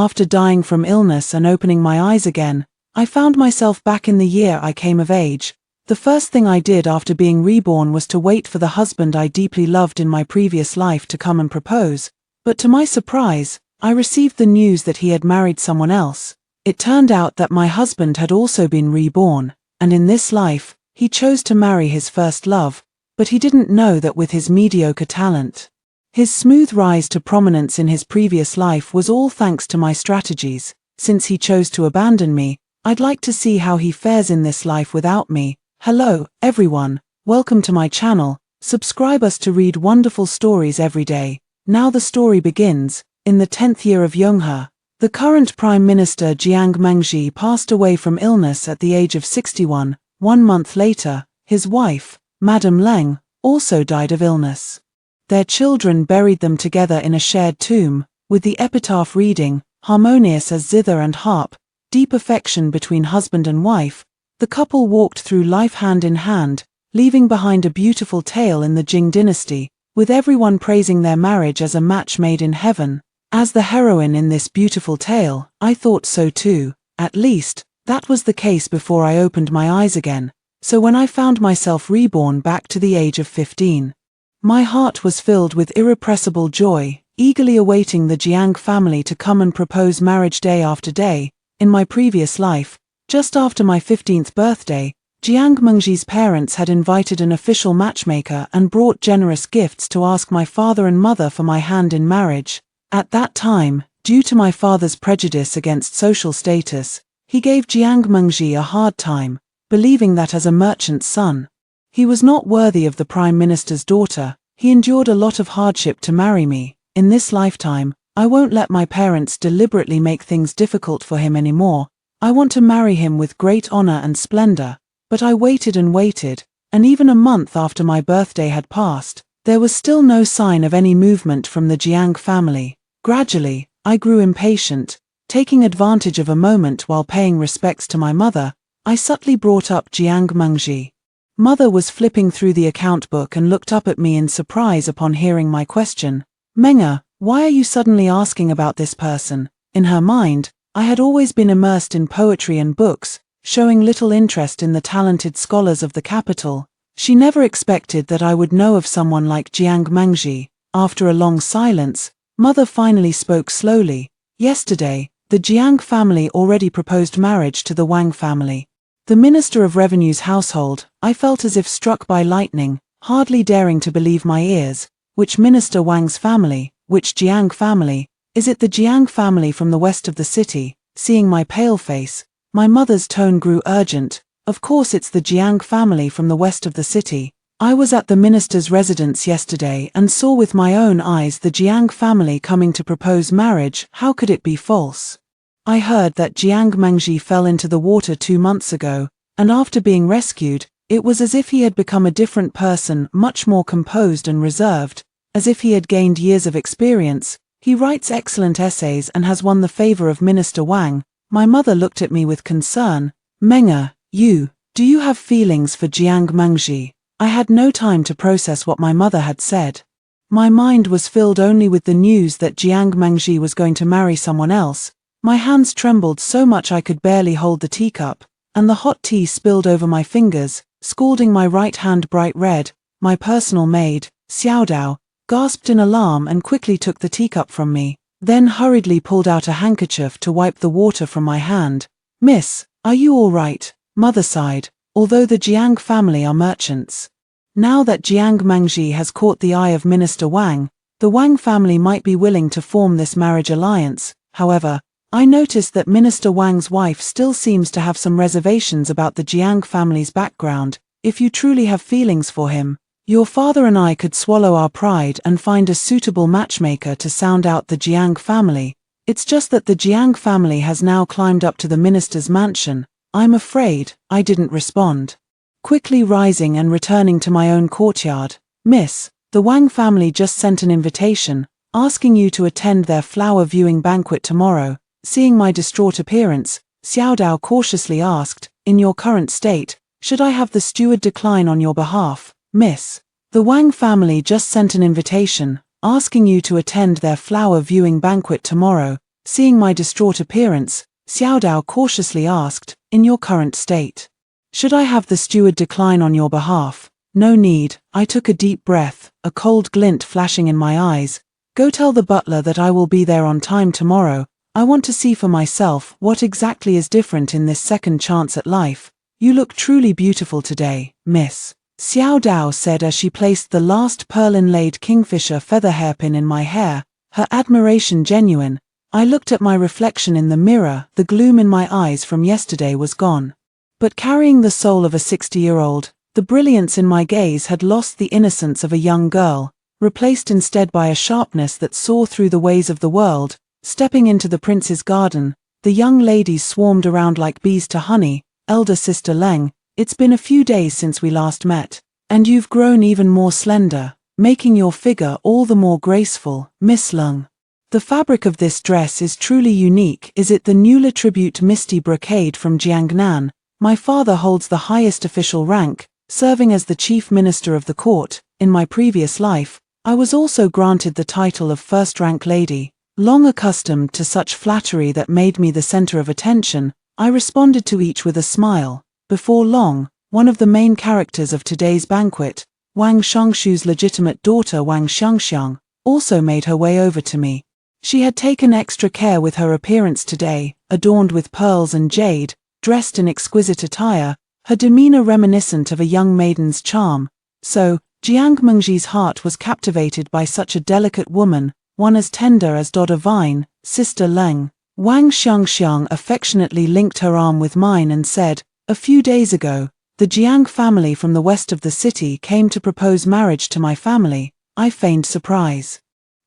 After dying from illness and opening my eyes again, I found myself back in the year I came of age. The first thing I did after being reborn was to wait for the husband I deeply loved in my previous life to come and propose, but to my surprise, I received the news that he had married someone else. It turned out that my husband had also been reborn, and in this life, he chose to marry his first love, but he didn't know that with his mediocre talent. His smooth rise to prominence in his previous life was all thanks to my strategies. Since he chose to abandon me, I'd like to see how he fares in this life without me. Hello, everyone, welcome to my channel. Subscribe us to read wonderful stories every day. Now the story begins. In the 10th year of Yonghua, the current Prime Minister Jiang Mengji passed away from illness at the age of 61. 1 month later, his wife, Madame Leng, also died of illness. Their children buried them together in a shared tomb, with the epitaph reading, "Harmonious as zither and harp, deep affection between husband and wife." The couple walked through life hand in hand, leaving behind a beautiful tale in the Jing dynasty, with everyone praising their marriage as a match made in heaven. As the heroine in this beautiful tale, I thought so too. At least, that was the case before I opened my eyes again. So when I found myself reborn back to the age of 15, my heart was filled with irrepressible joy, eagerly awaiting the Jiang family to come and propose marriage day after day. In my previous life, just after my 15th birthday, Jiang Mengji's parents had invited an official matchmaker and brought generous gifts to ask my father and mother for my hand in marriage. At that time, due to my father's prejudice against social status, he gave Jiang Mengji a hard time, believing that as a merchant's son, he was not worthy of the Prime Minister's daughter. He endured a lot of hardship to marry me. In this lifetime, I won't let my parents deliberately make things difficult for him anymore. I want to marry him with great honor and splendor. But I waited and waited, and even a month after my birthday had passed, there was still no sign of any movement from the Jiang family. Gradually, I grew impatient. Taking advantage of a moment while paying respects to my mother, I subtly brought up Jiang Mengji. Mother was flipping through the account book and looked up at me in surprise upon hearing my question. "Meng'er, why are you suddenly asking about this person?" In her mind, I had always been immersed in poetry and books, showing little interest in the talented scholars of the capital. She never expected that I would know of someone like Jiang Mengji. After a long silence, Mother finally spoke slowly. "Yesterday, the Jiang family already proposed marriage to the Wang family." The Minister of Revenue's household, I felt as if struck by lightning, hardly daring to believe my ears. Which Minister Wang's family? Which Jiang family? Is it the Jiang family from the west of the city? Seeing my pale face, my mother's tone grew urgent. "Of course it's the Jiang family from the west of the city. I was at the minister's residence yesterday and saw with my own eyes the Jiang family coming to propose marriage. How could it be false? I heard that Jiang Mengji fell into the water 2 months ago, and after being rescued, it was as if he had become a different person, much more composed and reserved, as if he had gained years of experience. He writes excellent essays and has won the favor of Minister Wang." My mother looked at me with concern. "Meng'er, do you have feelings for Jiang Mengji?" I had no time to process what my mother had said. My mind was filled only with the news that Jiang Mengji was going to marry someone else. My hands trembled so much I could barely hold the teacup, and the hot tea spilled over my fingers, scalding my right hand bright red. My personal maid, Xiaodao, gasped in alarm and quickly took the teacup from me, then hurriedly pulled out a handkerchief to wipe the water from my hand. "Miss, are you all right?" Mother sighed. "Although the Jiang family are merchants, now that Jiang Mengji has caught the eye of Minister Wang, the Wang family might be willing to form this marriage alliance. However, I noticed that Minister Wang's wife still seems to have some reservations about the Jiang family's background. If you truly have feelings for him, your father and I could swallow our pride and find a suitable matchmaker to sound out the Jiang family. It's just that the Jiang family has now climbed up to the minister's mansion. I'm afraid." I didn't respond. Quickly rising and returning to my own courtyard, "Miss, the Wang family just sent an invitation, asking you to attend their flower viewing banquet tomorrow." Seeing my distraught appearance, Xiaodao cautiously asked, "In your current state, should I have the steward decline on your behalf?" "Miss, the Wang family just sent an invitation, asking you to attend their flower viewing banquet tomorrow." Seeing my distraught appearance, Xiao Dao cautiously asked, "In your current state, should I have the steward decline on your behalf?" "No need," I took a deep breath, a cold glint flashing in my eyes. "Go tell the butler that I will be there on time tomorrow. I want to see for myself what exactly is different in this second chance at life. You look truly beautiful today, miss," Xiao Dao said as she placed the last pearl-inlaid kingfisher feather hairpin in my hair, her admiration genuine. I looked at my reflection in the mirror, the gloom in my eyes from yesterday was gone. But carrying the soul of a 60-year-old, the brilliance in my gaze had lost the innocence of a young girl, replaced instead by a sharpness that saw through the ways of the world. Stepping into the prince's garden, the young ladies swarmed around like bees to honey. "Elder sister Leng, it's been a few days since we last met, and you've grown even more slender, making your figure all the more graceful, Miss Leng. The fabric of this dress is truly unique. Is it the Nula tribute Misty brocade from Jiangnan? My father holds the highest official rank, serving as the chief minister of the court. In my previous life, I was also granted the title of first-rank lady. Long accustomed to such flattery that made me the center of attention, I responded to each with a smile. Before long, one of the main characters of today's banquet, Wang Xiangshu's legitimate daughter Wang Xiangxiang, also made her way over to me. She had taken extra care with her appearance today, adorned with pearls and jade, dressed in exquisite attire, her demeanor reminiscent of a young maiden's charm. So, Jiang Mengji's heart was captivated by such a delicate woman, one as tender as Dodder Vine, Sister Leng. Wang Xiangxiang affectionately linked her arm with mine and said, "A few days ago, the Jiang family from the west of the city came to propose marriage to my family." I feigned surprise.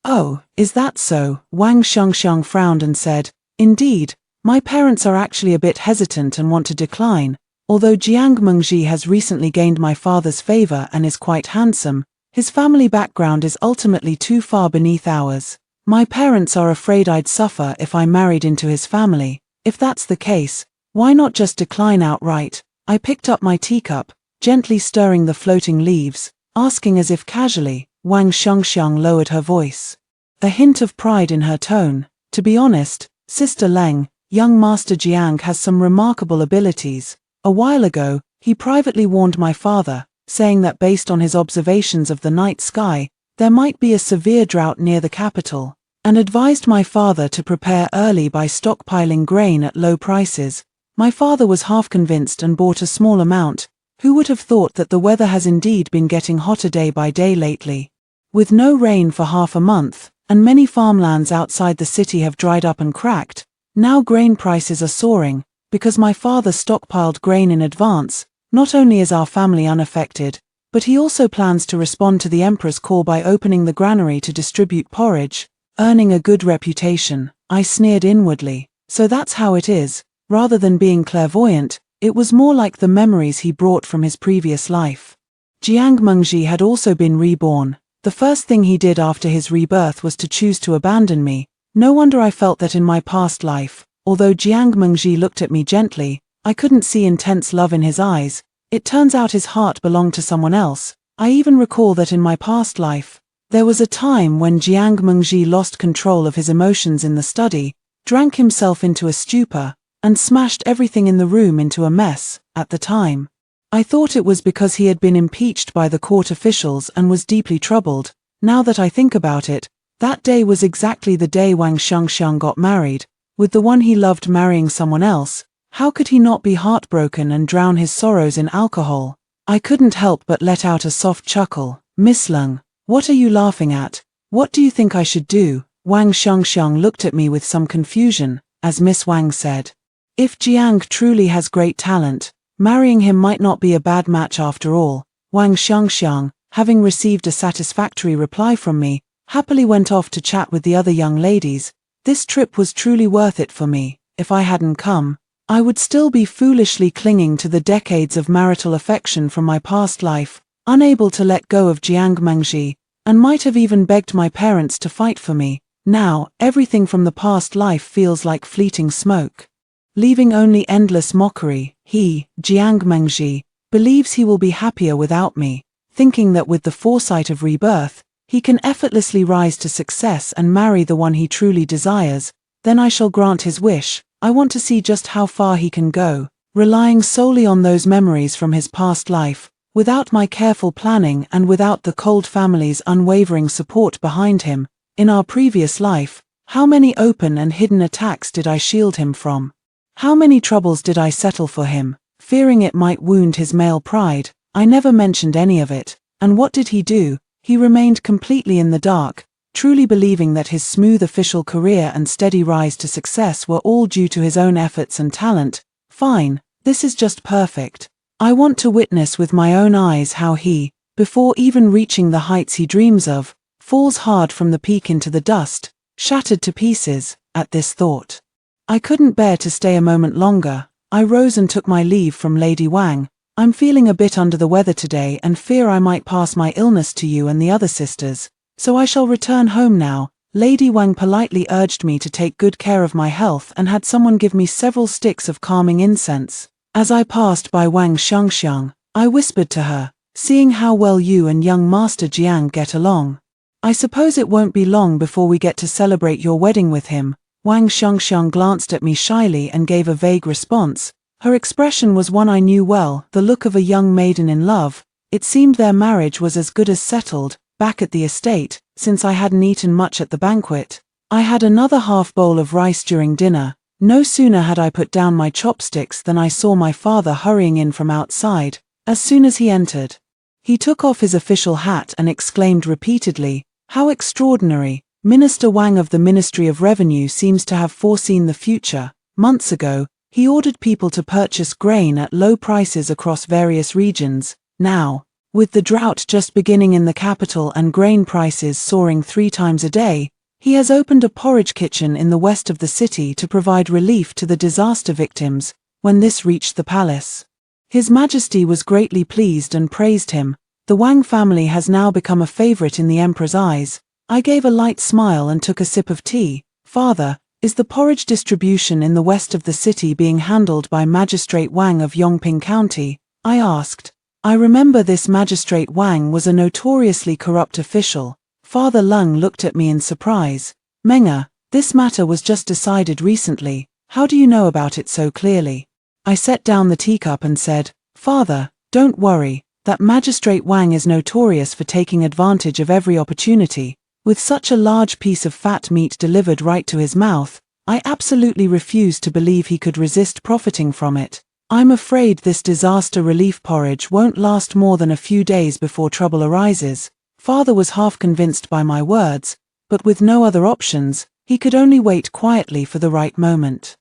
"Oh, is that so?" Wang Xiangxiang frowned and said, "Indeed, my parents are actually a bit hesitant and want to decline. Although Jiang Mengji has recently gained my father's favor and is quite handsome, his family background is ultimately too far beneath ours. My parents are afraid I'd suffer if I married into his family. If that's the case, why not just decline outright?" I picked up my teacup, gently stirring the floating leaves, asking as if casually. Wang Xiangxiang lowered her voice, a hint of pride in her tone. "To be honest, Sister Leng, young Master Jiang has some remarkable abilities. A while ago, he privately warned my father, saying that based on his observations of the night sky, there might be a severe drought near the capital, and advised my father to prepare early by stockpiling grain at low prices. My father was half convinced and bought a small amount. Who would have thought that the weather has indeed been getting hotter day by day lately? With no rain for half a month, and many farmlands outside the city have dried up and cracked, now grain prices are soaring, because my father stockpiled grain in advance. Not only is our family unaffected, but he also plans to respond to the emperor's call by opening the granary to distribute porridge, earning a good reputation." I sneered inwardly. So that's how it is. Rather than being clairvoyant, it was more like the memories he brought from his previous life. Jiang Mengji had also been reborn. The first thing he did after his rebirth was to choose to abandon me. No wonder I felt that in my past life. Although Jiang Mengji looked at me gently, I couldn't see intense love in his eyes. It turns out his heart belonged to someone else. I even recall that in my past life, there was a time when Jiang Mengji lost control of his emotions in the study, drank himself into a stupor, and smashed everything in the room into a mess. At the time, I thought it was because he had been impeached by the court officials and was deeply troubled. Now that I think about it, that day was exactly the day Wang Xiangxiang got married. With the one he loved marrying someone else, how could he not be heartbroken and drown his sorrows in alcohol? I couldn't help but let out a soft chuckle. "Miss Leng, what are you laughing at? What do you think I should do?" Wang Xiangxiang looked at me with some confusion, as Miss Wang said, "If Jiang truly has great talent, marrying him might not be a bad match after all." Wang Xiangxiang, having received a satisfactory reply from me, happily went off to chat with the other young ladies. This trip was truly worth it for me. If I hadn't come, I would still be foolishly clinging to the decades of marital affection from my past life, unable to let go of Jiang Mengji, and might have even begged my parents to fight for me. Now, everything from the past life feels like fleeting smoke, leaving only endless mockery. He, Jiang Mengji, believes he will be happier without me, thinking that with the foresight of rebirth, he can effortlessly rise to success and marry the one he truly desires. then I shall grant his wish. I want to see just how far he can go, relying solely on those memories from his past life, without my careful planning and without the Cold family's unwavering support behind him. In our previous life, how many open and hidden attacks did I shield him from? How many troubles did I settle for him, fearing it might wound his male pride? I never mentioned any of it. And what did he do? He remained completely in the dark, truly believing that his smooth official career and steady rise to success were all due to his own efforts and talent. Fine, this is just perfect. I want to witness with my own eyes how he, before even reaching the heights he dreams of, falls hard from the peak into the dust, shattered to pieces. At this thought, I couldn't bear to stay a moment longer. I rose and took my leave from Lady Wang. I'm feeling a bit under the weather today and fear I might pass my illness to you and the other sisters, so I shall return home now. Lady Wang politely urged me to take good care of my health and had someone give me several sticks of calming incense. As I passed by Wang Xiangxiang, I whispered to her, seeing how well you and young Master Jiang get along. I suppose it won't be long before we get to celebrate your wedding with him. Wang Xiangxiang glanced at me shyly and gave a vague response. Her expression was one I knew well, the look of a young maiden in love. It seemed their marriage was as good as settled, back at the estate, since I hadn't eaten much at the banquet. I had another half bowl of rice during dinner. No sooner had I put down my chopsticks than I saw my father hurrying in from outside. As soon as he entered, he took off his official hat and exclaimed repeatedly, "How extraordinary! Minister Wang of the Ministry of Revenue seems to have foreseen the future." Months ago, he ordered people to purchase grain at low prices across various regions. Now, with the drought just beginning in the capital and grain prices soaring 3 times a day, he has opened a porridge kitchen in the west of the city to provide relief to the disaster victims. When this reached the palace, His Majesty was greatly pleased and praised him. The Wang family has now become a favorite in the Emperor's eyes. I gave a light smile and took a sip of tea. Father, is the porridge distribution in the west of the city being handled by Magistrate Wang of Yongping County? I asked. I remember this Magistrate Wang was a notoriously corrupt official. Father Lung looked at me in surprise. Menga, this matter was just decided recently. How do you know about it so clearly? I set down the teacup and said, Father, don't worry, that Magistrate Wang is notorious for taking advantage of every opportunity. With such a large piece of fat meat delivered right to his mouth, I absolutely refuse to believe he could resist profiting from it. I'm afraid this disaster relief porridge won't last more than a few days before trouble arises. Father was half convinced by my words, but with no other options, he could only wait quietly for the right moment.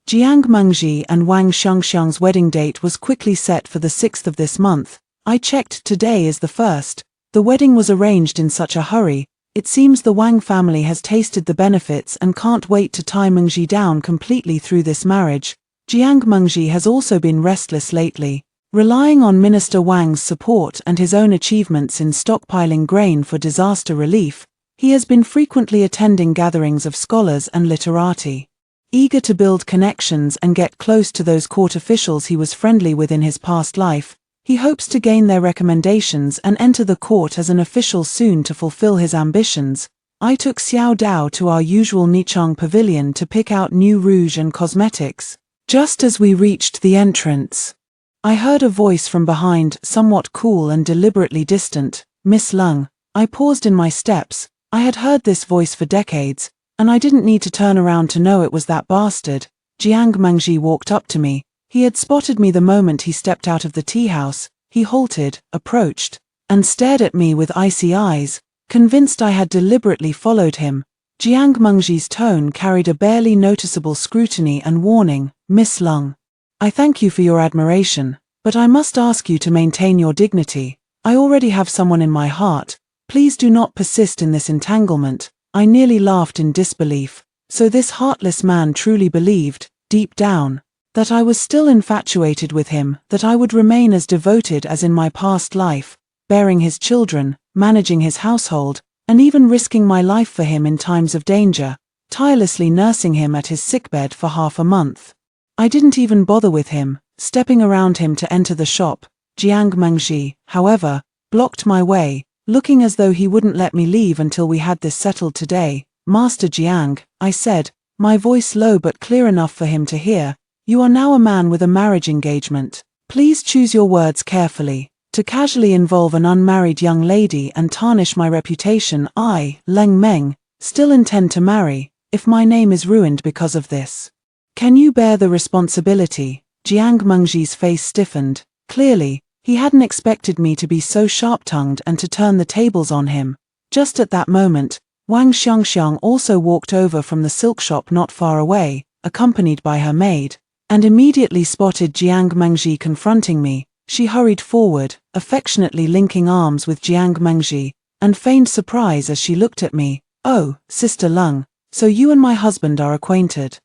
Jiang Mengji and Wang Xiangxiang's wedding date was quickly set for the 6th of this month. I checked, today is the 1st. The wedding was arranged in such a hurry. It seems the Wang family has tasted the benefits and can't wait to tie Mengji down completely through this marriage. Jiang Mengji has also been restless lately. Relying on Minister Wang's support and his own achievements in stockpiling grain for disaster relief, he has been frequently attending gatherings of scholars and literati. Eager to build connections and get close to those court officials he was friendly with in his past life, he hopes to gain their recommendations and enter the court as an official soon to fulfill his ambitions. I took Xiao Dao to our usual Nichang pavilion to pick out new rouge and cosmetics. Just as we reached the entrance, I heard a voice from behind, somewhat cool and deliberately distant. Miss Lung. I paused in my steps. I had heard this voice for decades, and I didn't need to turn around to know it was that bastard. Jiang Mengji walked up to me. He had spotted me the moment he stepped out of the tea house. He halted, approached, and stared at me with icy eyes, convinced I had deliberately followed him. Jiang Mengji's tone carried a barely noticeable scrutiny and warning. Miss Lung, I thank you for your admiration, but I must ask you to maintain your dignity. I already have someone in my heart. Please do not persist in this entanglement. I nearly laughed in disbelief. So this heartless man truly believed, deep down, that I was still infatuated with him, that I would remain as devoted as in my past life, bearing his children, managing his household, and even risking my life for him in times of danger, tirelessly nursing him at his sickbed for half a month. I didn't even bother with him, stepping around him to enter the shop. Jiang Mengji, however, blocked my way, looking as though he wouldn't let me leave until we had this settled today. Master Jiang, I said, my voice low but clear enough for him to hear. You are now a man with a marriage engagement. Please choose your words carefully. To casually involve an unmarried young lady and tarnish my reputation, I, Leng Meng, still intend to marry, if my name is ruined because of this. Can you bear the responsibility? Jiang Mengji's face stiffened. Clearly, he hadn't expected me to be so sharp-tongued and to turn the tables on him. Just at that moment, Wang Xiangxiang also walked over from the silk shop not far away, accompanied by her maid, and immediately spotted Jiang Mengji confronting me. She hurried forward, affectionately linking arms with Jiang Mengji, and feigned surprise as she looked at me. Oh, Sister Leng, so you and my husband are acquainted.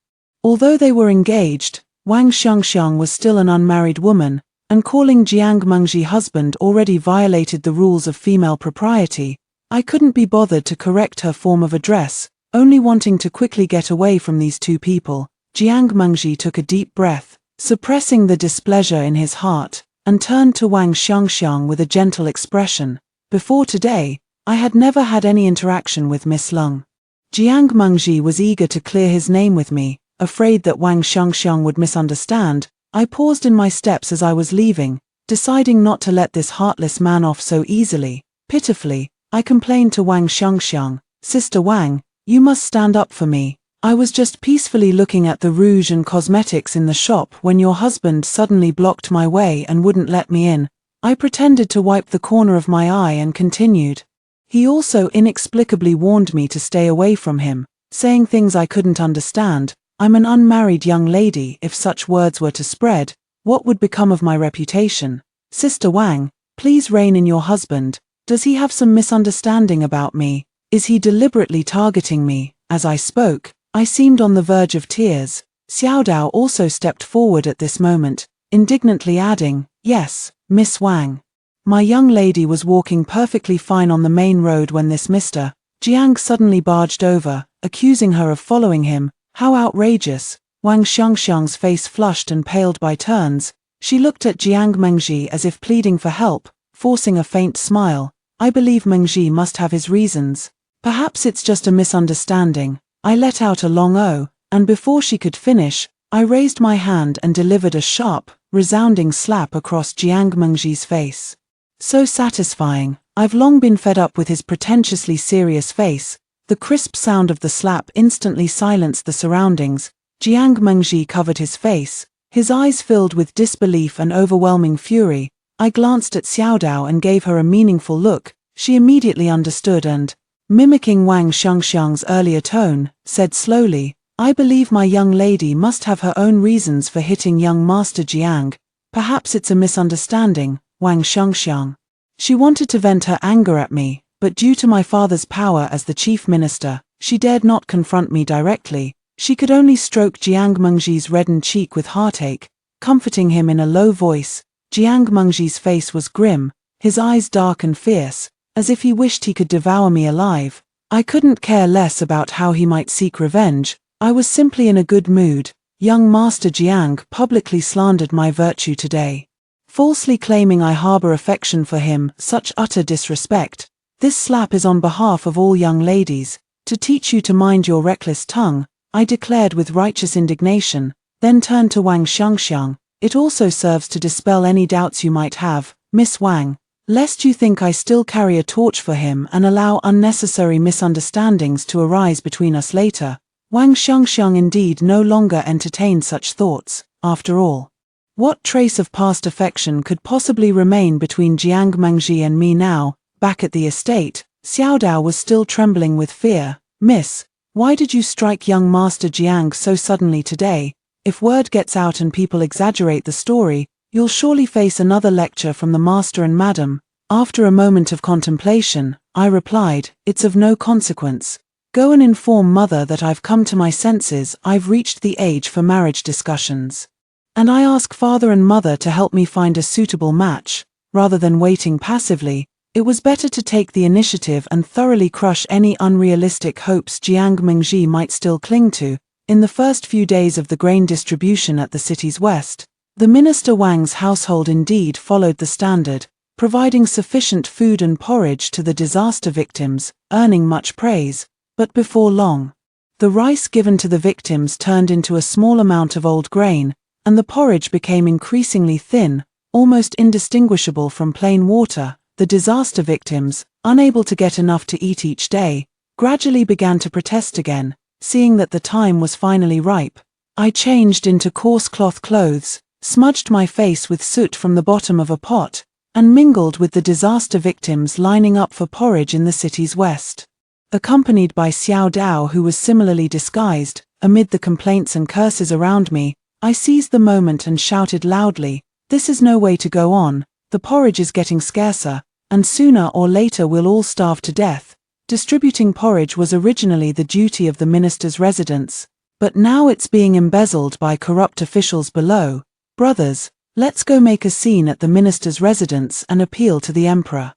Although they were engaged, Wang Xiangxiang was still an unmarried woman, and calling Jiang Mengji husband already violated the rules of female propriety. I couldn't be bothered to correct her form of address, only wanting to quickly get away from these two people. Jiang Mengji took a deep breath, suppressing the displeasure in his heart, and turned to Wang Xiangxiang with a gentle expression. Before today, I had never had any interaction with Miss Leng. Jiang Mengji was eager to clear his name with me, afraid that Wang Xiangxiang would misunderstand. I paused in my steps as I was leaving, deciding not to let this heartless man off so easily. Pitifully, I complained to Wang Xiangxiang, Sister Wang, you must stand up for me. I was just peacefully looking at the rouge and cosmetics in the shop when your husband suddenly blocked my way and wouldn't let me in. I pretended to wipe the corner of my eye and continued. He also inexplicably warned me to stay away from him, saying things I couldn't understand. I'm an unmarried young lady. If such words were to spread, what would become of my reputation? Sister Wang, please rein in your husband. Does he have some misunderstanding about me? Is he deliberately targeting me? As I spoke, I seemed on the verge of tears. Xiao Dao also stepped forward at this moment, indignantly adding, Yes, Miss Wang. My young lady was walking perfectly fine on the main road when this Mr. Jiang suddenly barged over, accusing her of following him. How outrageous! Wang Xiangxiang's face flushed and paled by turns. She looked at Jiang Mengji as if pleading for help, forcing a faint smile. I believe Mengji must have his reasons. Perhaps it's just a misunderstanding. I let out a long "oh," and before she could finish, I raised my hand and delivered a sharp, resounding slap across Jiang Mengji's face. So satisfying. I've long been fed up with his pretentiously serious face. The crisp sound of the slap instantly silenced the surroundings. Jiang Mengji covered his face, his eyes filled with disbelief and overwhelming fury. I glanced at Xiao Dao and gave her a meaningful look. She immediately understood and, mimicking Wang Xiangxiang's earlier tone, said slowly, I believe my young lady must have her own reasons for hitting young Master Jiang. Perhaps it's a misunderstanding, Wang Xiangxiang. She wanted to vent her anger at me, but due to my father's power as the chief minister, she dared not confront me directly. She could only stroke Jiang Mengji's reddened cheek with heartache, comforting him in a low voice. Jiang Mengji's face was grim, his eyes dark and fierce, as if he wished he could devour me alive. I couldn't care less about how he might seek revenge. I was simply in a good mood. Young Master Jiang publicly slandered my virtue today, falsely claiming I harbor affection for him. Such utter disrespect. This slap is on behalf of all young ladies, to teach you to mind your reckless tongue, I declared with righteous indignation, then turned to Wang Xiangxiang. It also serves to dispel any doubts you might have, Miss Wang, lest you think I still carry a torch for him and allow unnecessary misunderstandings to arise between us later. Wang Xiangxiang indeed no longer entertained such thoughts. After all, what trace of past affection could possibly remain between Jiang Mengji and me now? Back at the estate, Xiao Dao was still trembling with fear. Miss, why did you strike young Master Jiang so suddenly today? If word gets out and people exaggerate the story, you'll surely face another lecture from the master and madam. After a moment of contemplation, I replied, it's of no consequence. Go and inform mother that I've come to my senses. I've reached the age for marriage discussions. And I ask father and mother to help me find a suitable match. Rather than waiting passively, it was better to take the initiative and thoroughly crush any unrealistic hopes Jiang Mengji might still cling to. In the first few days of the grain distribution at the city's west, the Minister Wang's household indeed followed the standard, providing sufficient food and porridge to the disaster victims, earning much praise. But before long, The rice given to the victims turned into a small amount of old grain, and the porridge became increasingly thin, almost indistinguishable from plain water. The disaster victims, unable to get enough to eat each day, gradually began to protest again, seeing that the time was finally ripe. I changed into coarse cloth clothes, smudged my face with soot from the bottom of a pot, and mingled with the disaster victims lining up for porridge in the city's west. Accompanied by Xiao Dao, who was similarly disguised, amid the complaints and curses around me, I seized the moment and shouted loudly, "This is no way to go on, the porridge is getting scarcer, and sooner or later we'll all starve to death." Distributing porridge was originally the duty of the minister's residence, but now it's being embezzled by corrupt officials below. Brothers, let's go make a scene at the minister's residence and appeal to the emperor.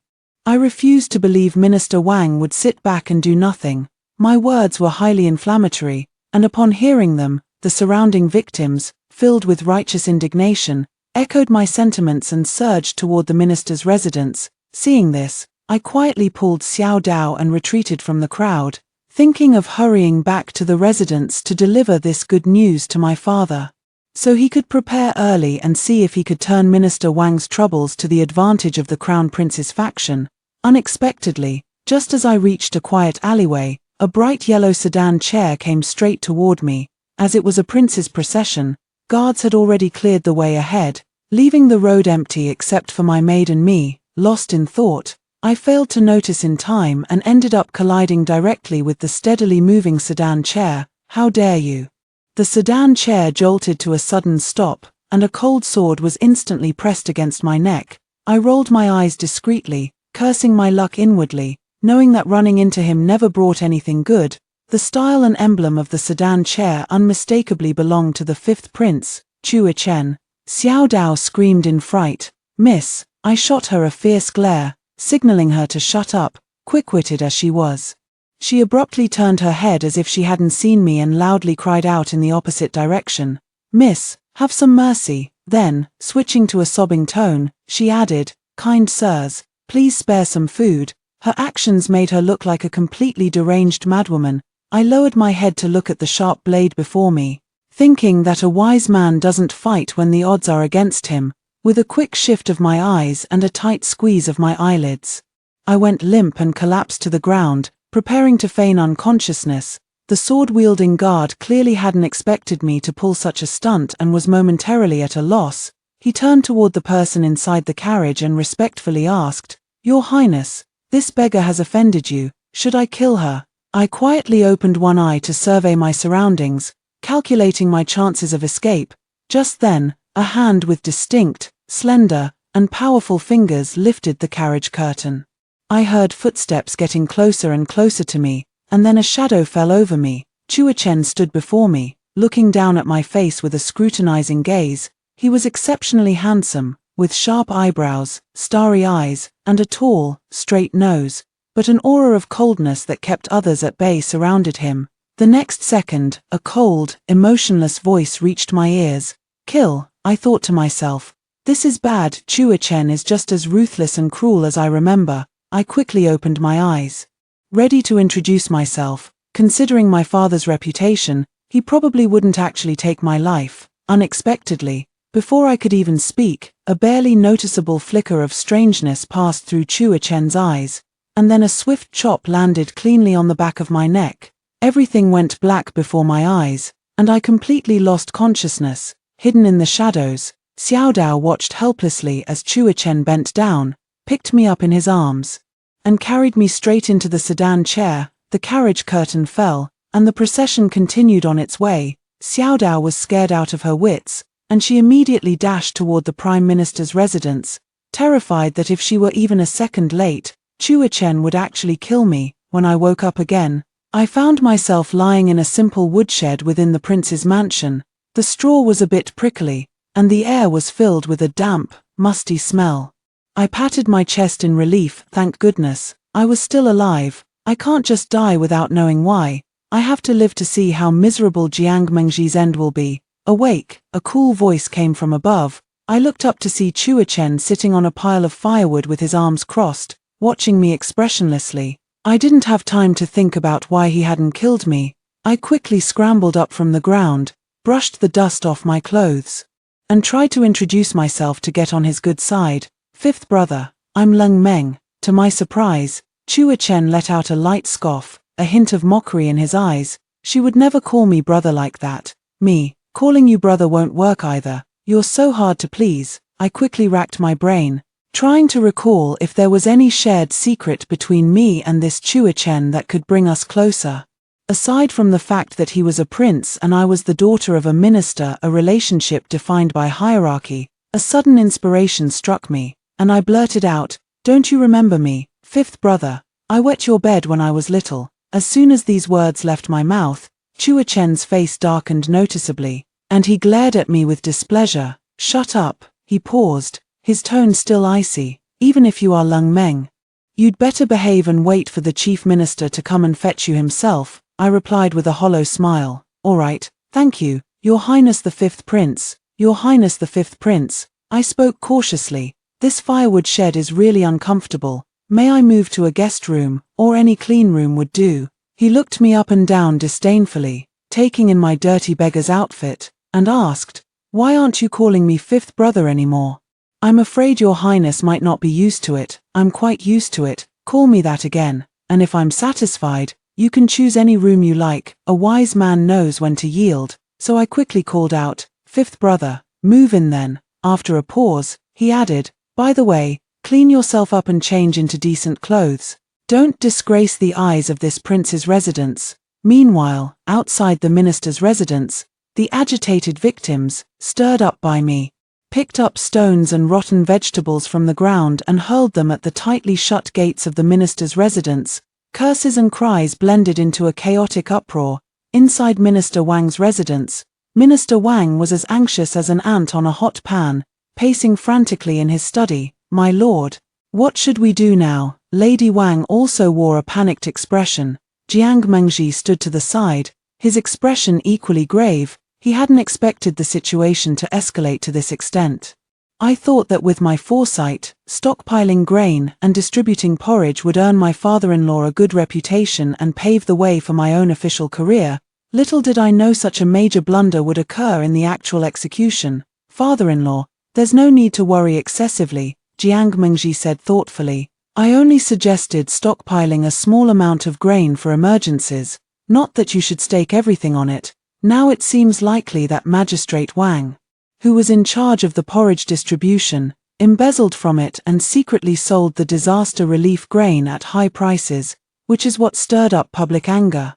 I refused to believe Minister Wang would sit back and do nothing. My words were highly inflammatory, and upon hearing them, the surrounding victims, filled with righteous indignation, echoed my sentiments and surged toward the minister's residence. Seeing this, I quietly pulled Xiao Dao and retreated from the crowd, thinking of hurrying back to the residence to deliver this good news to my father, so he could prepare early and see if he could turn Minister Wang's troubles to the advantage of the Crown Prince's faction. Unexpectedly, just as I reached a quiet alleyway, a bright yellow sedan chair came straight toward me. As it was a prince's procession, guards had already cleared the way ahead, leaving the road empty except for my maid and me. Lost in thought, I failed to notice in time and ended up colliding directly with the steadily moving sedan chair. "How dare you!" The sedan chair jolted to a sudden stop, and a cold sword was instantly pressed against my neck. I rolled my eyes discreetly, cursing my luck inwardly, knowing that running into him never brought anything good. The style and emblem of the sedan chair unmistakably belonged to the fifth prince, Chua Chen. Xiao Dao screamed in fright. "Miss!" I shot her a fierce glare, signaling her to shut up, quick-witted as she was. She abruptly turned her head as if she hadn't seen me and loudly cried out in the opposite direction, "Miss, have some mercy." Then, switching to a sobbing tone, she added, "Kind sirs, please spare some food." Her actions made her look like a completely deranged madwoman. I lowered my head to look at the sharp blade before me, thinking that a wise man doesn't fight when the odds are against him. With a quick shift of my eyes and a tight squeeze of my eyelids, I went limp and collapsed to the ground, preparing to feign unconsciousness. The sword-wielding guard clearly hadn't expected me to pull such a stunt and was momentarily at a loss. He turned toward the person inside the carriage and respectfully asked, "Your Highness, this beggar has offended you, should I kill her?" I quietly opened one eye to survey my surroundings, calculating my chances of escape. Just then, a hand with distinct, slender, and powerful fingers lifted the carriage curtain. I heard footsteps getting closer and closer to me, and then a shadow fell over me. Chua Chen stood before me, looking down at my face with a scrutinizing gaze. He was exceptionally handsome, with sharp eyebrows, starry eyes, and a tall, straight nose, but an aura of coldness that kept others at bay surrounded him. The next second, a cold, emotionless voice reached my ears. "Kill," I thought to myself. "This is bad. Chua Chen is just as ruthless and cruel as I remember." I quickly opened my eyes, ready to introduce myself. Considering my father's reputation, he probably wouldn't actually take my life. Unexpectedly, before I could even speak, a barely noticeable flicker of strangeness passed through Chua Chen's eyes, and then a swift chop landed cleanly on the back of my neck. Everything went black before my eyes, and I completely lost consciousness. Hidden in the shadows, Xiao Dao watched helplessly as Chua Chen bent down, picked me up in his arms, and carried me straight into the sedan chair. The carriage curtain fell, and the procession continued on its way. Xiao Dao was scared out of her wits, and she immediately dashed toward the Prime Minister's residence, terrified that if she were even a second late, Chua Chen would actually kill me. When I woke up again, I found myself lying in a simple woodshed within the prince's mansion. The straw was a bit prickly, and the air was filled with a damp, musty smell. I patted my chest in relief. Thank goodness, I was still alive. I can't just die without knowing why. I have to live to see how miserable Jiang Mengji's end will be. Awake, a cool voice came from above. I looked up to see Chua Chen sitting on a pile of firewood with his arms crossed, watching me expressionlessly. I didn't have time to think about why he hadn't killed me. I quickly scrambled up from the ground, brushed the dust off my clothes, and tried to introduce myself to get on his good side. Fifth brother, I'm Lung Meng. To my surprise, Chua Chen let out a light scoff, a hint of mockery in his eyes. She would never call me brother like that. Me, calling you brother won't work either. You're so hard to please. I quickly racked my brain, trying to recall if there was any shared secret between me and this Chua Chen that could bring us closer. Aside from the fact that he was a prince and I was the daughter of a minister, a relationship defined by hierarchy, a sudden inspiration struck me, and I blurted out, "Don't you remember me, fifth brother? I wet your bed when I was little." As soon as these words left my mouth, Chua Chen's face darkened noticeably, and he glared at me with displeasure. "Shut up." He paused, his tone still icy. "Even if you are Lung Meng, you'd better behave and wait for the chief minister to come and fetch you himself." I replied with a hollow smile. "All right, thank you, Your Highness the Fifth Prince." "Your Highness the Fifth Prince," I spoke cautiously. "This firewood shed is really uncomfortable. May I move to a guest room, or any clean room would do?" He looked me up and down disdainfully, taking in my dirty beggar's outfit, and asked, "Why aren't you calling me fifth brother anymore?" "I'm afraid Your Highness might not be used to it." "I'm quite used to it. Call me that again, and if I'm satisfied, you can choose any room you like." A wise man knows when to yield, so I quickly called out, "Fifth brother, move in then." After a pause, he added, "By the way, clean yourself up and change into decent clothes. Don't disgrace the eyes of this prince's residence." Meanwhile, outside the minister's residence, the agitated victims, stirred up by me, picked up stones and rotten vegetables from the ground and hurled them at the tightly shut gates of the minister's residence. Curses and cries blended into a chaotic uproar. Inside Minister Wang's residence, Minister Wang was as anxious as an ant on a hot pan, pacing frantically in his study. "My lord, what should we do now?" Lady Wang also wore a panicked expression. Jiang Mengji stood to the side, his expression equally grave. He hadn't expected the situation to escalate to this extent. "I thought that with my foresight, stockpiling grain and distributing porridge would earn my father-in-law a good reputation and pave the way for my own official career. Little did I know such a major blunder would occur in the actual execution. Father-in-law, there's no need to worry excessively," Jiang Mengji said thoughtfully. "I only suggested stockpiling a small amount of grain for emergencies, not that you should stake everything on it. Now it seems likely that Magistrate Wang, who was in charge of the porridge distribution, embezzled from it and secretly sold the disaster relief grain at high prices, which is what stirred up public anger."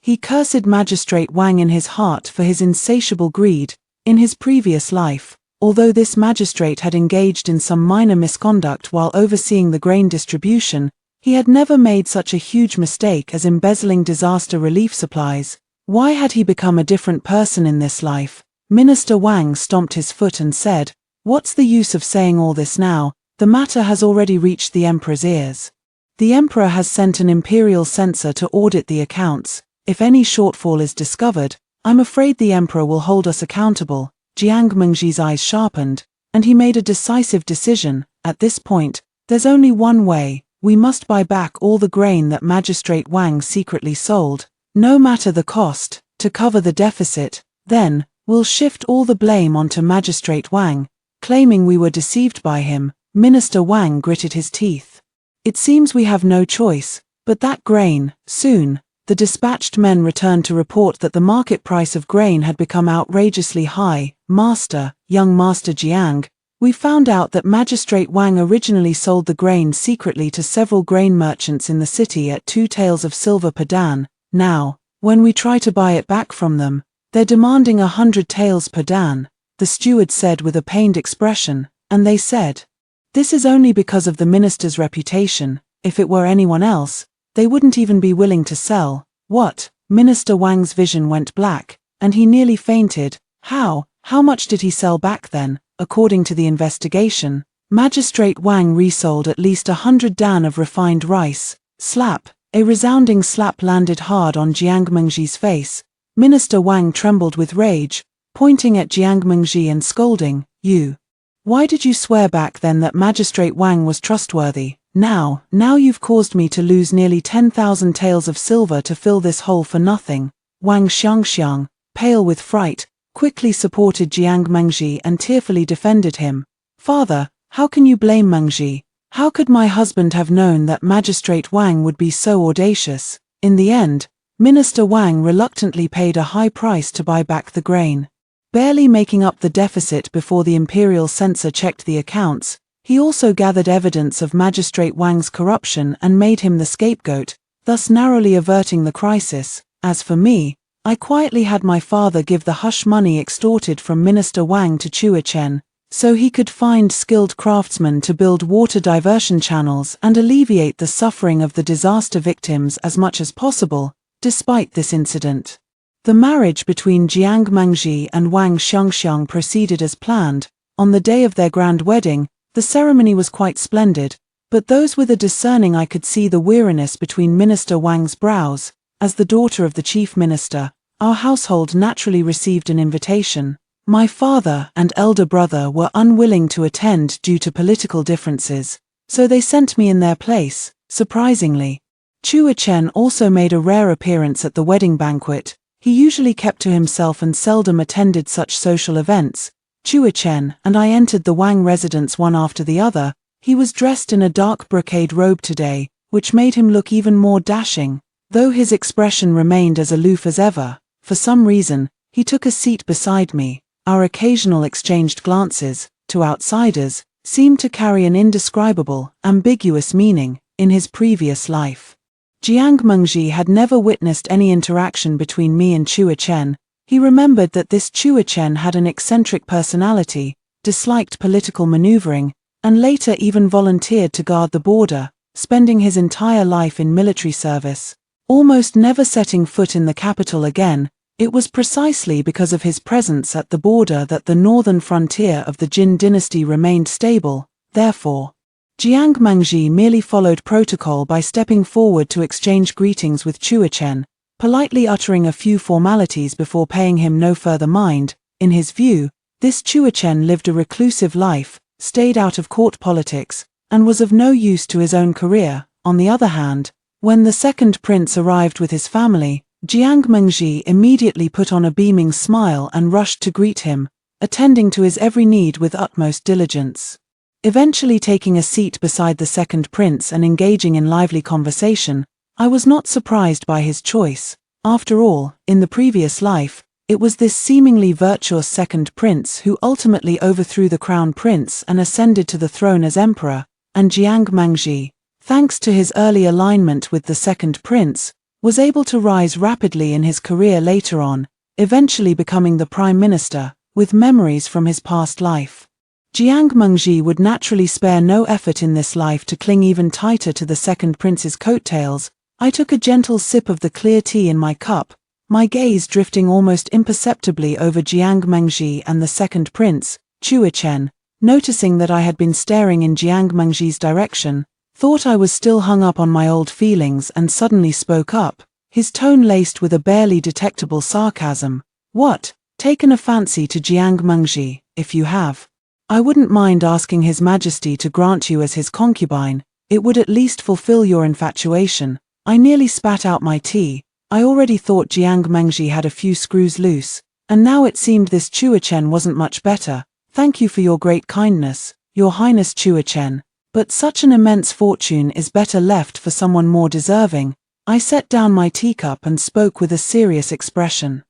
He cursed Magistrate Wang in his heart for his insatiable greed. In his previous life, although this magistrate had engaged in some minor misconduct while overseeing the grain distribution, he had never made such a huge mistake as embezzling disaster relief supplies. Why had he become a different person in this life? Minister Wang stomped his foot and said, "What's the use of saying all this now? The matter has already reached the emperor's ears. The emperor has sent an imperial censor to audit the accounts. If any shortfall is discovered, I'm afraid the emperor will hold us accountable." Jiang Mengji's eyes sharpened, and he made a decisive decision. "At this point, there's only one way. We must buy back all the grain that Magistrate Wang secretly sold, no matter the cost, to cover the deficit. Then, we'll shift all the blame onto Magistrate Wang, claiming we were deceived by him." Minister Wang gritted his teeth. "It seems we have no choice, but that grain." Soon, the dispatched men returned to report that the market price of grain had become outrageously high. "Master, young Master Jiang, we found out that Magistrate Wang originally sold the grain secretly to several grain merchants in the city at 2 taels of silver per dan. Now, when we try to buy it back from them, they're demanding 100 taels per dan," the steward said with a pained expression, "and they said, this is only because of the minister's reputation. If it were anyone else, they wouldn't even be willing to sell." "What?" Minister Wang's vision went black, and he nearly fainted. How much did he sell back then?" According to the investigation, Magistrate Wang resold at least 100 dan of refined rice. Slap! A resounding slap landed hard on Jiang Mengji's face. Minister Wang trembled with rage, pointing at Jiang Mengji and scolding, "You! Why did you swear back then that Magistrate Wang was trustworthy? Now you've caused me to lose nearly 10,000 taels of silver to fill this hole for nothing." Wang Xiangxiang, pale with fright, quickly supported Jiang Mengji and tearfully defended him. "Father, how can you blame Mengji? How could my husband have known that Magistrate Wang would be so audacious?" In the end, Minister Wang reluctantly paid a high price to buy back the grain. Barely making up the deficit before the imperial censor checked the accounts, he also gathered evidence of Magistrate Wang's corruption and made him the scapegoat, thus narrowly averting the crisis. As for me, I quietly had my father give the hush money extorted from Minister Wang to Chua Chen, so he could find skilled craftsmen to build water diversion channels and alleviate the suffering of the disaster victims as much as possible. Despite this incident, the marriage between Jiang Mengji and Wang Xiangxiang proceeded as planned. On the day of their grand wedding, the ceremony was quite splendid, but those with a discerning eye could see the weariness between Minister Wang's brows. As the daughter of the chief minister, our household naturally received an invitation. My father and elder brother were unwilling to attend due to political differences, so they sent me in their place. Surprisingly, Chua Chen also made a rare appearance at the wedding banquet. He usually kept to himself and seldom attended such social events. Chua Chen and I entered the Wang residence one after the other. He was dressed in a dark brocade robe today, which made him look even more dashing, though his expression remained as aloof as ever. For some reason, he took a seat beside me. Our occasional exchanged glances, to outsiders, seemed to carry an indescribable, ambiguous meaning. In his previous life, Jiang Mengji had never witnessed any interaction between me and Chua Chen. He remembered that this Chua Chen had an eccentric personality, disliked political maneuvering, and later even volunteered to guard the border, spending his entire life in military service, almost never setting foot in the capital again. It was precisely because of his presence at the border that the northern frontier of the Jin dynasty remained stable. Therefore, Jiang Mengji merely followed protocol by stepping forward to exchange greetings with Chua Chen, politely uttering a few formalities before paying him no further mind. In his view, this Chua Chen lived a reclusive life, stayed out of court politics, and was of no use to his own career. On the other hand, when the second prince arrived with his family, Jiang Mengji immediately put on a beaming smile and rushed to greet him, attending to his every need with utmost diligence. Eventually taking a seat beside the second prince and engaging in lively conversation, I was not surprised by his choice. After all, in the previous life, it was this seemingly virtuous second prince who ultimately overthrew the crown prince and ascended to the throne as emperor, and Jiang Mengji, thanks to his early alignment with the second prince, was able to rise rapidly in his career later on, eventually becoming the prime minister, with memories from his past life. Jiang Mengji would naturally spare no effort in this life to cling even tighter to the second prince's coattails. I took a gentle sip of the clear tea in my cup, my gaze drifting almost imperceptibly over Jiang Mengji and the second prince, Chua Chen, noticing that I had been staring in Jiang Mengji's direction, thought I was still hung up on my old feelings and suddenly spoke up, his tone laced with a barely detectable sarcasm. "What? Taken a fancy to Jiang Mengji? If you have, I wouldn't mind asking His Majesty to grant you as his concubine. It would at least fulfill your infatuation." I nearly spat out my tea. I already thought Jiang Mengji had a few screws loose, and now it seemed this Chua Chen wasn't much better. "Thank you for your great kindness, Your Highness Chua Chen, but such an immense fortune is better left for someone more deserving." I set down my teacup and spoke with a serious expression.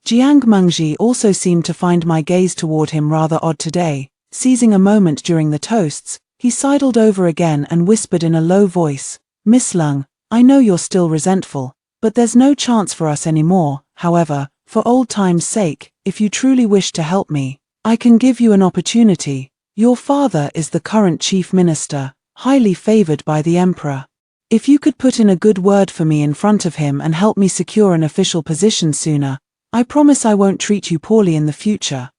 Jiang Mengji also seemed to find my gaze toward him rather odd today. Seizing a moment during the toasts, he sidled over again and whispered in a low voice, "Miss Lung, I know you're still resentful, but there's no chance for us anymore. However, for old time's sake, if you truly wish to help me, I can give you an opportunity. Your father is the current chief minister, highly favored by the emperor. If you could put in a good word for me in front of him and help me secure an official position sooner, I promise I won't treat you poorly in the future."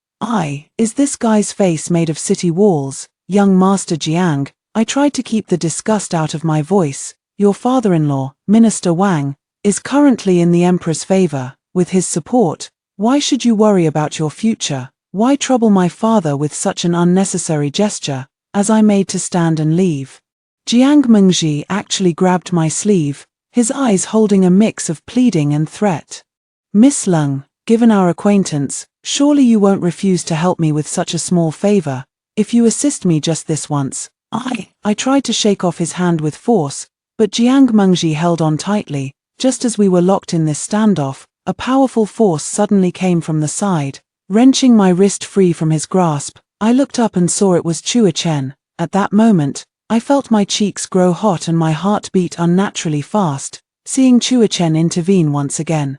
Is this guy's face made of city walls? Young Master Jiang, I tried to keep the disgust out of my voice. Your father-in-law, Minister Wang, is currently in the emperor's favor. With his support, why should you worry about your future? Why trouble my father with such an unnecessary gesture? As I made to stand and leave, Jiang Mengji actually grabbed my sleeve, his eyes holding a mix of pleading and threat. Miss Lung, given our acquaintance, surely you won't refuse to help me with such a small favor. If you assist me just this once. I tried to shake off his hand with force, but Jiang Mengji held on tightly. Just as we were locked in this standoff, a powerful force suddenly came from the side, wrenching my wrist free from his grasp. I looked up and saw it was Chua Chen. At that moment, I felt my cheeks grow hot and my heart beat unnaturally fast, seeing Chua Chen intervene once again.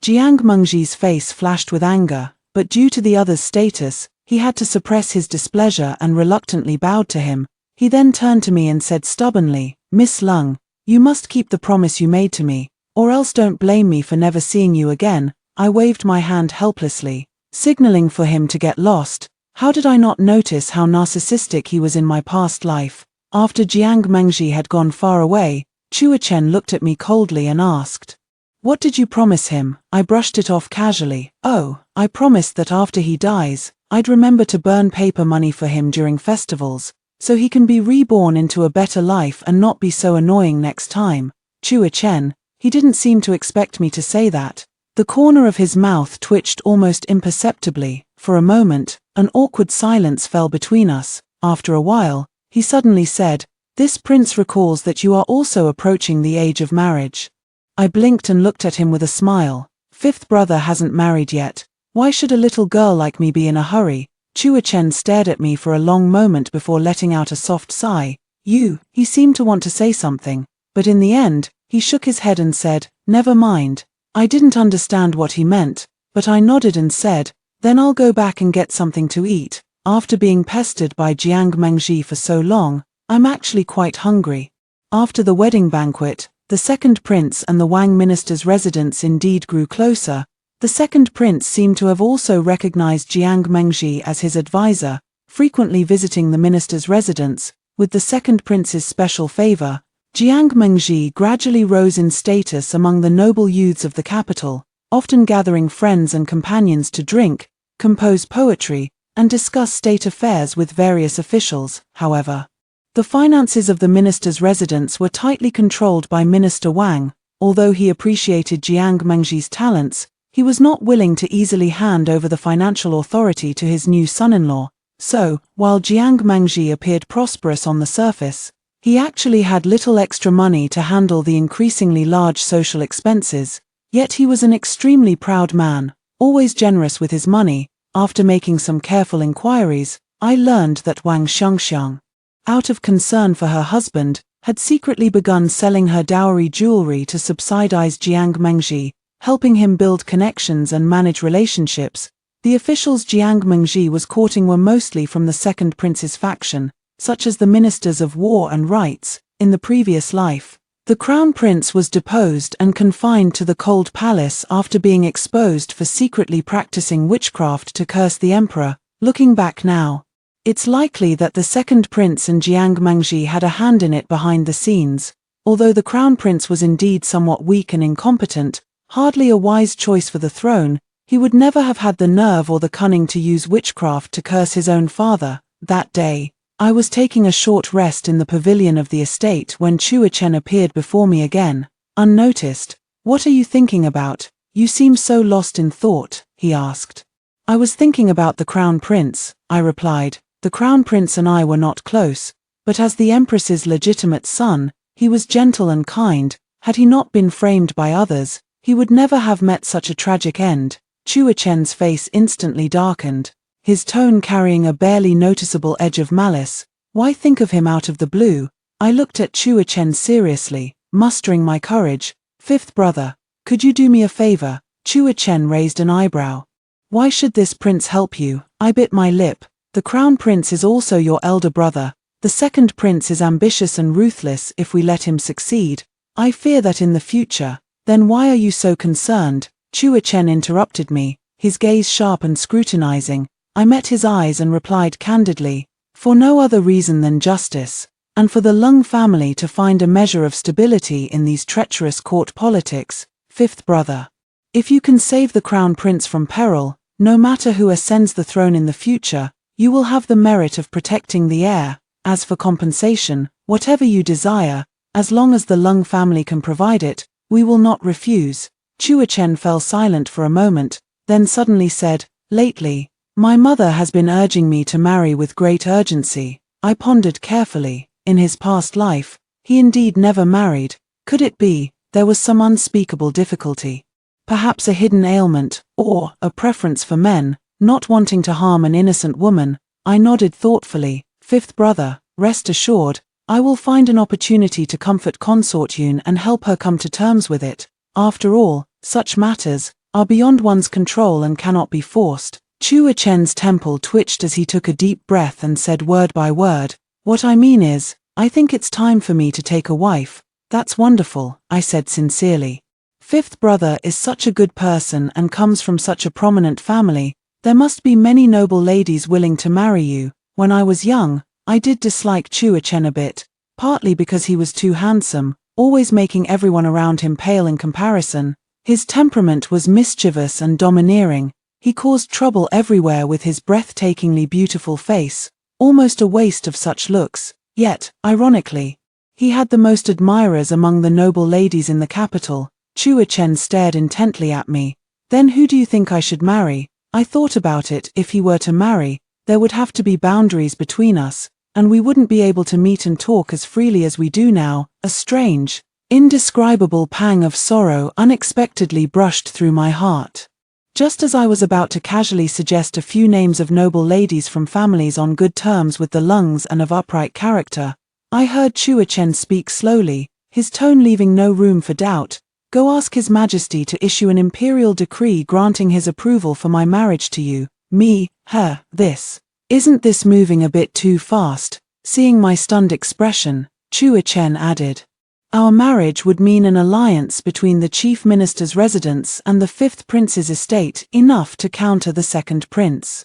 Jiang Mengji's face flashed with anger, but due to the other's status, he had to suppress his displeasure and reluctantly bowed to him. He then turned to me and said stubbornly, "Miss Lung, you must keep the promise you made to me, or else don't blame me for never seeing you again." I waved my hand helplessly, signaling for him to get lost. How did I not notice how narcissistic he was in my past life? After Jiang Mengji had gone far away, Chua Chen looked at me coldly and asked, "What did you promise him?" I brushed it off casually. "Oh, I promised that after he dies, I'd remember to burn paper money for him during festivals, so he can be reborn into a better life and not be so annoying next time." Chua Chen, he didn't seem to expect me to say that. The corner of his mouth twitched almost imperceptibly. For a moment, an awkward silence fell between us. After a while, he suddenly said, "This prince recalls that you are also approaching the age of marriage." I blinked and looked at him with a smile. Fifth brother hasn't married yet. Why should a little girl like me be in a hurry? Chua Chen stared at me for a long moment before letting out a soft sigh. He seemed to want to say something, but in the end, he shook his head and said, "Never mind." I didn't understand what he meant, but I nodded and said, "Then I'll go back and get something to eat. After being pestered by Jiang Mengji for so long, I'm actually quite hungry." After the wedding banquet, the second prince and the Wang minister's residence indeed grew closer. The second prince seemed to have also recognized Jiang Mengji as his advisor, frequently visiting the minister's residence. With the second prince's special favor, Jiang Mengji gradually rose in status among the noble youths of the capital, often gathering friends and companions to drink, compose poetry, and discuss state affairs with various officials. However, the finances of the minister's residence were tightly controlled by Minister Wang. Although he appreciated Jiang Mengji's talents, he was not willing to easily hand over the financial authority to his new son-in-law. So, while Jiang Mengji appeared prosperous on the surface, he actually had little extra money to handle the increasingly large social expenses. Yet he was an extremely proud man, always generous with his money. After making some careful inquiries, I learned that Wang Xiangxiang, out of concern for her husband, had secretly begun selling her dowry jewelry to subsidize Jiang Mengji, helping him build connections and manage relationships. The officials Jiang Mengji was courting were mostly from the second prince's faction, such as the ministers of war and rights. In the previous life, the crown prince was deposed and confined to the cold palace after being exposed for secretly practicing witchcraft to curse the emperor. Looking back now, it's likely that the second prince and Jiang Mengji had a hand in it behind the scenes. Although the crown prince was indeed somewhat weak and incompetent, hardly a wise choice for the throne, he would never have had the nerve or the cunning to use witchcraft to curse his own father. That day, I was taking a short rest in the pavilion of the estate when Chua Chen appeared before me again, unnoticed. "What are you thinking about? You seem so lost in thought," he asked. "I was thinking about the crown prince," I replied. The crown prince and I were not close, but as the empress's legitimate son, he was gentle and kind. Had he not been framed by others, he would never have met such a tragic end. Chua Chen's face instantly darkened, his tone carrying a barely noticeable edge of malice. "Why think of him out of the blue?" I looked at Chua Chen seriously, mustering my courage. "Fifth brother, could you do me a favor?" Chua Chen raised an eyebrow. "Why should this prince help you?" I bit my lip. "The crown prince is also your elder brother. The second prince is ambitious and ruthless if we let him succeed. I fear that in the future." "Then why are you so concerned?" Chua Chen interrupted me, his gaze sharp and scrutinizing. I met his eyes and replied candidly, "For no other reason than justice, and for the Lung family to find a measure of stability in these treacherous court politics. Fifth brother, if you can save the crown prince from peril, no matter who ascends the throne in the future, you will have the merit of protecting the heir. As for compensation, whatever you desire, as long as the Lung family can provide it, we will not refuse." Chua Chen fell silent for a moment, then suddenly said, "Lately, my mother has been urging me to marry with great urgency." I pondered carefully. In his past life, he indeed never married. Could it be there was some unspeakable difficulty? Perhaps a hidden ailment, or a preference for men, not wanting to harm an innocent woman? I nodded thoughtfully. "Fifth brother, rest assured, I will find an opportunity to comfort Consort Yun and help her come to terms with it. After all, such matters are beyond one's control and cannot be forced." Chua Chen's temple twitched as he took a deep breath and said word by word, "What I mean is, I think it's time for me to take a wife." "That's wonderful," I said sincerely. "Fifth brother is such a good person and comes from such a prominent family. There must be many noble ladies willing to marry you." When I was young, I did dislike Chua Chen a bit, partly because he was too handsome, always making everyone around him pale in comparison. His temperament was mischievous and domineering. He caused trouble everywhere with his breathtakingly beautiful face, almost a waste of such looks. Yet, ironically, he had the most admirers among the noble ladies in the capital. Chua Chen stared intently at me. "Then who do you think I should marry?" I thought about it. If he were to marry, there would have to be boundaries between us, and we wouldn't be able to meet and talk as freely as we do now. A strange, indescribable pang of sorrow unexpectedly brushed through my heart. Just as I was about to casually suggest a few names of noble ladies from families on good terms with the lungs and of upright character, I heard Chua Chen speak slowly, his tone leaving no room for doubt. "Go ask His Majesty to issue an imperial decree granting his approval for my marriage to you." "Me, her, this. Isn't this moving a bit too fast?" Seeing my stunned expression, Chua Chen added, "Our marriage would mean an alliance between the chief minister's residence and the fifth prince's estate, enough to counter the second prince.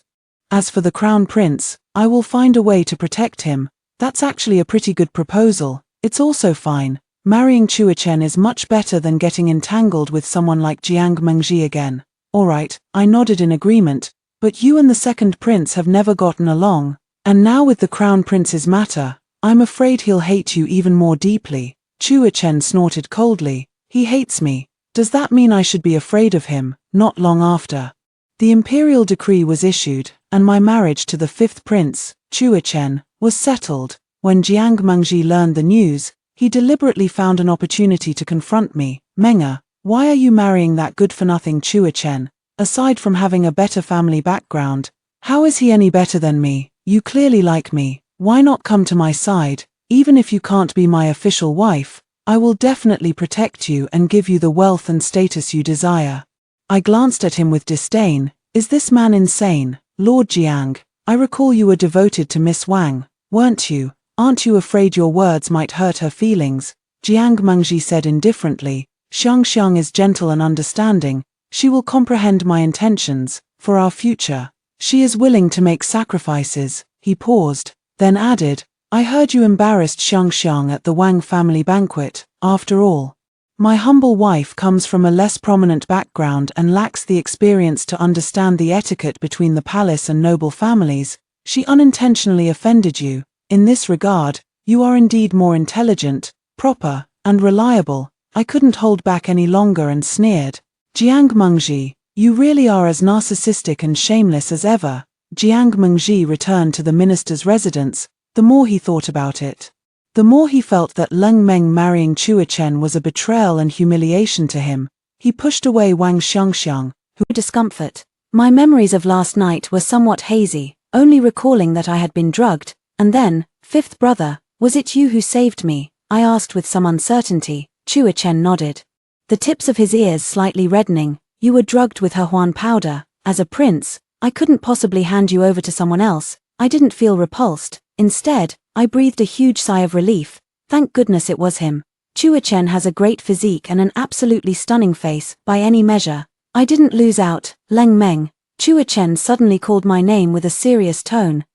As for the crown prince, I will find a way to protect him." That's actually a pretty good proposal. It's also fine. Marrying Chua Chen is much better than getting entangled with someone like Jiang Mengji again. "Alright," I nodded in agreement, "but you and the second prince have never gotten along, and now with the crown prince's matter, I'm afraid he'll hate you even more deeply." Chua Chen snorted coldly. "He hates me. Does that mean I should be afraid of him?" Not long after, the imperial decree was issued, and my marriage to the fifth prince, Chua Chen, was settled. When Jiang Mengji learned the news, he deliberately found an opportunity to confront me. "Menga, why are you marrying that good-for-nothing Chua Chen? Aside from having a better family background, how is he any better than me? You clearly like me. Why not come to my side? Even if you can't be my official wife, I will definitely protect you and give you the wealth and status you desire." I glanced at him with disdain. Is this man insane? "Lord Jiang, I recall you were devoted to Miss Wang, weren't you? Aren't you afraid your words might hurt her feelings?" Jiang Mengji said indifferently. "Xiang is gentle and understanding. She will comprehend my intentions. For our future, she is willing to make sacrifices." He paused, then added, "I heard you embarrassed Xiang at the Wang family banquet. After all, my humble wife comes from a less prominent background and lacks the experience to understand the etiquette between the palace and noble families. She unintentionally offended you. In this regard, you are indeed more intelligent, proper, and reliable." I couldn't hold back any longer and sneered. "Jiang Mengji, you really are as narcissistic and shameless as ever." Jiang Mengji returned to the minister's residence. The more he thought about it, the more he felt that Leng Meng marrying Chua Chen was a betrayal and humiliation to him. He pushed away Wang Xiangxiang, who discomfort. My memories of last night were somewhat hazy, only recalling that I had been drugged. "And then, fifth brother, was it you who saved me?" I asked with some uncertainty. Chua Chen nodded, the tips of his ears slightly reddening. "You were drugged with her Huan powder. As a prince, I couldn't possibly hand you over to someone else." I didn't feel repulsed. Instead, I breathed a huge sigh of relief. Thank goodness it was him. Chua Chen has a great physique and an absolutely stunning face, by any measure. I didn't lose out. "Leng Meng." Chua Chen suddenly called my name with a serious tone.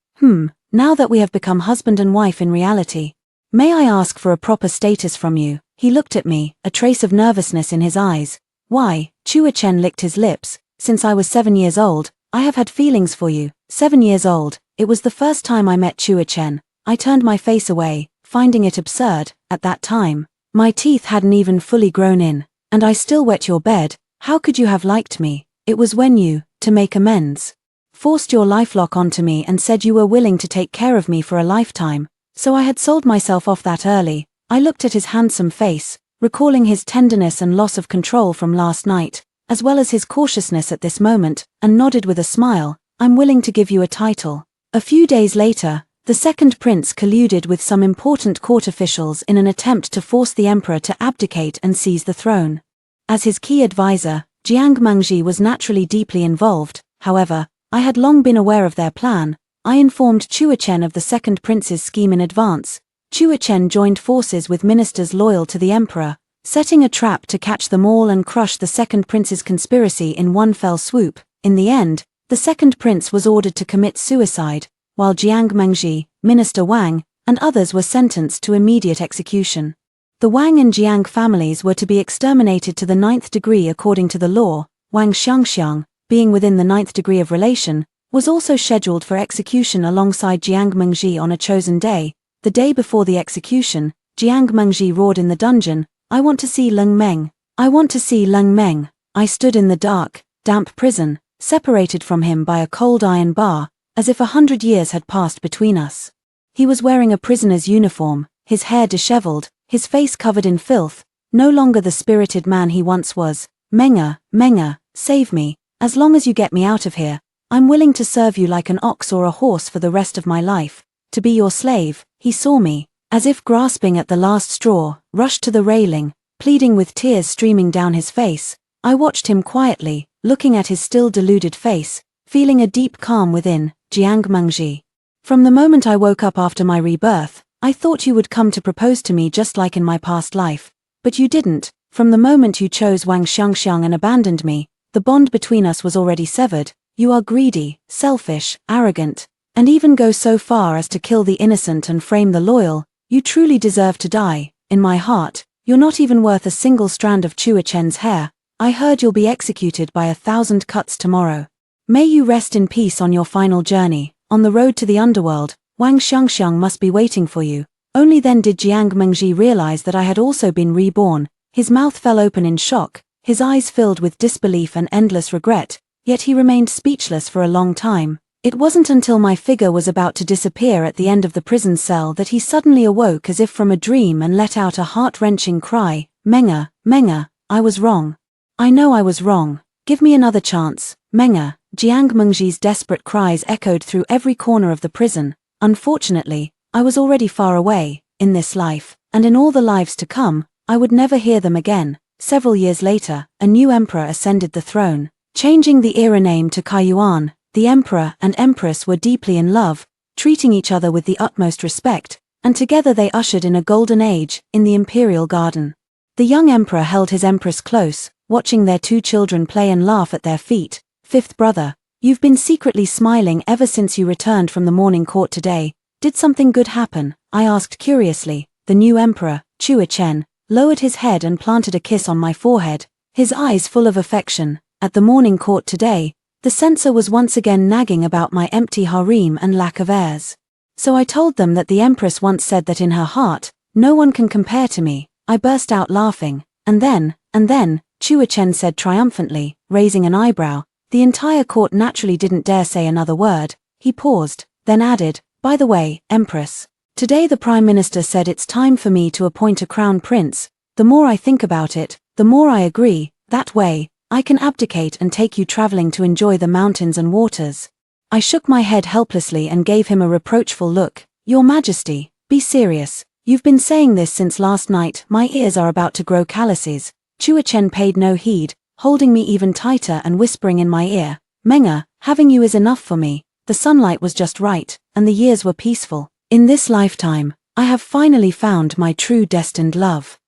Now that we have become husband and wife in reality, may I ask for a proper status from you?" He looked at me, a trace of nervousness in his eyes. "Why?" Chua Chen licked his lips. "Since I was 7 years old, I have had feelings for you." 7 years old. It was the first time I met Chua Chen. I turned my face away, finding it absurd. At that time, my teeth hadn't even fully grown in, and I still wet your bed. How could you have liked me? It was when you, to make amends, forced your lifelock onto me and said you were willing to take care of me for a lifetime, so I had sold myself off that early. I looked at his handsome face, recalling his tenderness and loss of control from last night, as well as his cautiousness at this moment, and nodded with a smile. I'm willing to give you a title. A few days later, the second prince colluded with some important court officials in an attempt to force the emperor to abdicate and seize the throne. As his key advisor, Jiang Mengji was naturally deeply involved. However, I had long been aware of their plan. I informed Chuachen of the second prince's scheme in advance. Chuachen joined forces with ministers loyal to the emperor, setting a trap to catch them all and crush the second prince's conspiracy in one fell swoop. In the end, the second prince was ordered to commit suicide, while Jiang Mengji, Minister Wang, and others were sentenced to immediate execution. The Wang and Jiang families were to be exterminated to the 9th degree according to the law. Wang Xiangxiang, being within the 9th degree of relation, was also scheduled for execution alongside Jiang Mengji on a chosen day. The day before the execution, Jiang Mengji roared in the dungeon, "I want to see Leng Meng. I want to see Leng Meng." I stood in the dark, damp prison, separated from him by a cold iron bar, as if 100 years had passed between us. He was wearing a prisoner's uniform, his hair disheveled, his face covered in filth, no longer the spirited man he once was. "Menga, Menga, save me. As long as you get me out of here, I'm willing to serve you like an ox or a horse for the rest of my life. To be your slave." He saw me, as if grasping at the last straw, rushed to the railing, pleading with tears streaming down his face. I watched him quietly, looking at his still deluded face, feeling a deep calm within. "Jiang Mengji, from the moment I woke up after my rebirth, I thought you would come to propose to me just like in my past life. But you didn't. From the moment you chose Wang Xiangxiang and abandoned me, the bond between us was already severed. You are greedy, selfish, arrogant, and even go so far as to kill the innocent and frame the loyal. You truly deserve to die. In my heart, you're not even worth a single strand of Chuachen's hair. I heard you'll be executed by 1,000 cuts tomorrow. May you rest in peace on your final journey. On the road to the underworld, Wang Xiangxiang must be waiting for you." Only then did Jiang Mengji realize that I had also been reborn. His mouth fell open in shock, his eyes filled with disbelief and endless regret, yet he remained speechless for a long time. It wasn't until my figure was about to disappear at the end of the prison cell that he suddenly awoke as if from a dream and let out a heart-wrenching cry. "Menga, Menga, I was wrong. I know I was wrong. Give me another chance, Menga." Jiang Mengji's desperate cries echoed through every corner of the prison. Unfortunately, I was already far away. In this life, and in all the lives to come, I would never hear them again. Several years later, a new emperor ascended the throne. Changing the era name to Kaiyuan, the emperor and empress were deeply in love, treating each other with the utmost respect, and together they ushered in a golden age, in the imperial garden. The young emperor held his empress close, watching their 2 children play and laugh at their feet. "Fifth brother, you've been secretly smiling ever since you returned from the morning court today. Did something good happen?" I asked curiously. The new emperor, Chuachen, lowered his head and planted a kiss on my forehead, his eyes full of affection. "At the morning court today, the censor was once again nagging about my empty harem and lack of heirs. So I told them that the empress once said that in her heart, no one can compare to me." I burst out laughing. And then, Chuachen said triumphantly, raising an eyebrow. The entire court naturally didn't dare say another word. He paused, then added, "By the way, Empress, today the Prime Minister said it's time for me to appoint a crown prince. The more I think about it, the more I agree. That way, I can abdicate and take you traveling to enjoy the mountains and waters." I shook my head helplessly and gave him a reproachful look. "Your Majesty, be serious. You've been saying this since last night. My ears are about to grow calluses." Chuachen paid no heed, holding me even tighter and whispering in my ear, "Menga, having you is enough for me. The sunlight was just right, and the years were peaceful. In this lifetime, I have finally found my true destined love."